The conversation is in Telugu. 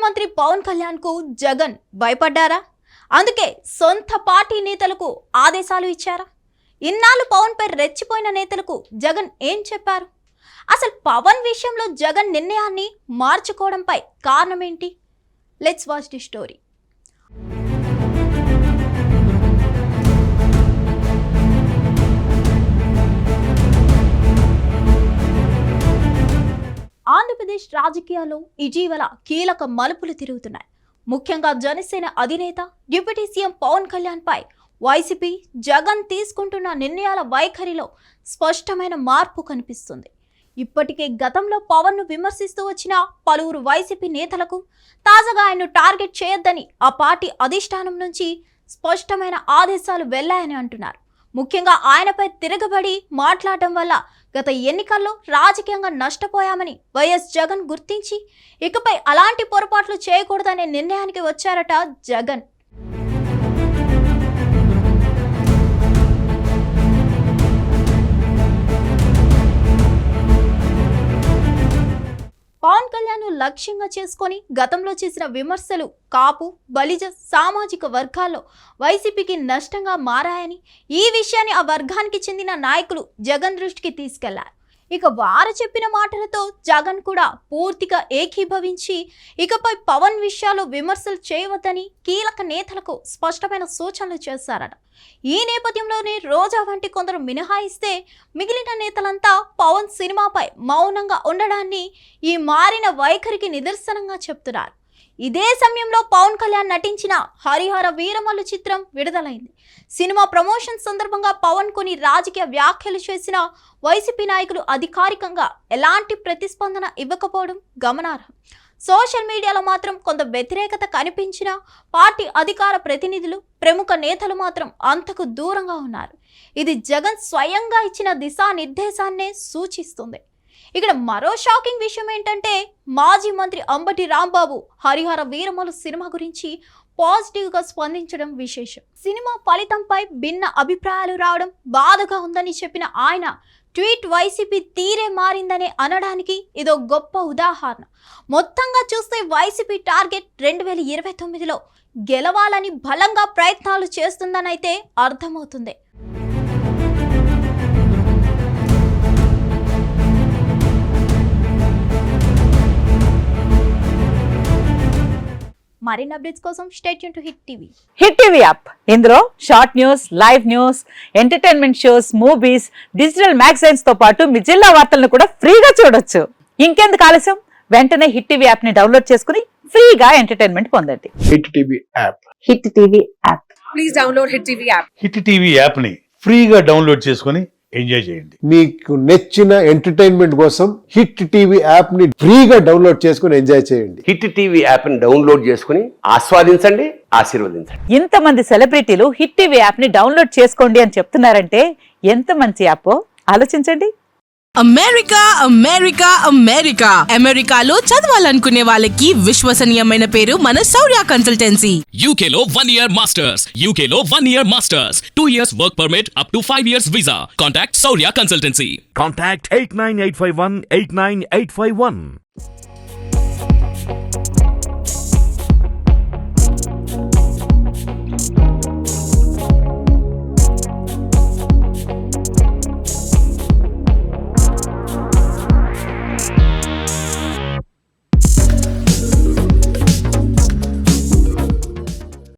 ముఖ్యమంత్రి పవన్ కళ్యాణ్ కు జగన్ భయపడ్డారా? అందుకే సొంత పార్టీ నేతలకు ఆదేశాలు ఇచ్చారా? ఇన్నాళ్ళు పవన్ పై రెచ్చిపోయిన నేతలకు జగన్ ఏం చెప్పారు? అసలు పవన్ విషయంలో జగన్ నిర్ణయాన్ని మార్చుకోవడంపై కారణం ఏంటి? Let's watch the story. Andhra Pradesh రాజకీయాల్లో ఇటీవల కీలక మలుపులు తిరుగుతున్నాయి. ముఖ్యంగా జనసేన అధినేత డిప్యూటీ సీఎం పవన్ కళ్యాణ్ పై వైసీపీ జగన్ తీసుకుంటున్న నిర్ణయాల వైఖరిలో స్పష్టమైన మార్పు కనిపిస్తుంది. ఇప్పటికే గతంలో పవన్ ను విమర్శిస్తూ వచ్చిన పలువురు వైసీపీ నేతలకు తాజాగా ఆయన్ను టార్గెట్ చేయొద్దని ఆ పార్టీ అధిష్టానం నుంచి స్పష్టమైన ఆదేశాలు వెళ్లాయని అంటున్నారు. ముఖ్యంగా ఆయనపై తిరగబడి మాట్లాడటం వల్ల గత ఎన్నికల్లో రాజకీయంగా నష్టపోయామని వైఎస్ జగన్ గుర్తించి ఇకపై అలాంటి పొరపాట్లు చేయకూడదనే నిర్ణయానికి వచ్చారట జగన్. పవన్ కళ్యాణ్ లక్ష్యంగా చేసుకొని గతంలో చేసిన విమర్శలు కాపు, బలిజ సామాజిక వర్గాల్లో వైసీపీకి నష్టంగా మారాయని, ఈ విషయాన్ని ఆ వర్గానికి చెందిన నాయకులు జగన్ దృష్టికి తీసుకెళ్లారు. ఇక వారు చెప్పిన మాటలతో జగన్ కూడా పూర్తిగా ఏకీభవించి ఇకపై పవన్ విషయాల్లో విమర్శలు చేయవద్దని కీలక నేతలకు స్పష్టమైన సూచనలు చేశారట. ఈ నేపథ్యంలోనే రోజా వంటి కొందరు మినహాయిస్తే మిగిలిన నేతలంతా పవన్ సినిమాపై మౌనంగా ఉండడాన్ని ఈ మారిన వైఖరికి నిదర్శనంగా చెప్తున్నారు. ఇదే సమయంలో పవన్ కళ్యాణ్ నటించిన హరిహర వీరమల్లు చిత్రం విడుదలైంది. సినిమా ప్రమోషన్ సందర్భంగా పవన్ కొన్ని రాజకీయ వ్యాఖ్యలు చేసిన వైసీపీ నాయకులు అధికారికంగా ఎలాంటి ప్రతిస్పందన ఇవ్వకపోవడం గమనార్హం. సోషల్ మీడియాలో మాత్రం కొంత వ్యతిరేకత కనిపించిన పార్టీ అధికార ప్రతినిధులు, ప్రముఖ నేతలు మాత్రం అంతకు దూరంగా ఉన్నారు. ఇది జగన్ స్వయంగా ఇచ్చిన దిశానిర్దేశాన్నే సూచిస్తుంది. ఇక్కడ మరో షాకింగ్ విషయం ఏంటంటే మాజీ మంత్రి అంబటి రాంబాబు హరిహర వీరమల్లు సినిమా గురించి పాజిటివ్ గా స్పందించడం విశేషం. సినిమా ఫలితంపై భిన్న అభిప్రాయాలు రావడం బాధగా ఉందని చెప్పిన ఆయన ట్వీట్ వైసీపీ తీరే మారిందనే అనడానికి ఇదో గొప్ప ఉదాహరణ. మొత్తంగా చూస్తే వైసీపీ టార్గెట్ 2029లో గెలవాలని బలంగా ప్రయత్నాలు చేస్తుందనైతే అర్థమవుతుంది. మరిన్ని అప్డేట్స్ కోసం stay tune to hit TV. Hit TV app, ఇందులో short news, live news, entertainment shows, movies, digital magazines తో పాటు మీ జిల్లా వార్తలను కూడా ఫ్రీగా చూడొచ్చు. ఇంకెందుకు ఆలస్యం, వెంటనే హిట్ టీవీ యాప్ ని డౌన్లోడ్ చేసుకుని ఫ్రీగా ఎంటర్టైన్మెంట్ పొందండి. Hit TV app. Hit TV app. Please download hit TV app. Hit TV app ని ఫ్రీగా డౌన్లోడ్ చేసుకుని ఎంజాయ్ చేయండి. మీకు నచ్చిన ఎంటర్టైన్మెంట్ కోసం హిట్ టీవీ యాప్ ని ఫ్రీగా డౌన్లోడ్ చేసుకుని ఎంజాయ్ చేయండి. హిట్ టీవీ యాప్ ని డౌన్లోడ్ చేసుకుని ఆస్వాదించండి, ఆశీర్వదించండి. ఇంతమంది సెలబ్రిటీలు హిట్ టీవీ యాప్ ని డౌన్లోడ్ చేసుకోండి అని చెప్తున్నారంటే ఎంత మంచి యాప్ ఆలోచించండి. అమెరికా అమెరికా అమెరికా అమెరికాలో చదవాలనుకునే వాళ్ళకి విశ్వసనీయమైన పేరు మన శౌర్య కన్సల్టెన్సీ. UK లో 1 year masters, UK లో 1 year masters, 2 years work permit up to 5 years visa. Contact Saurya Consultancy. Contact 89851 89851.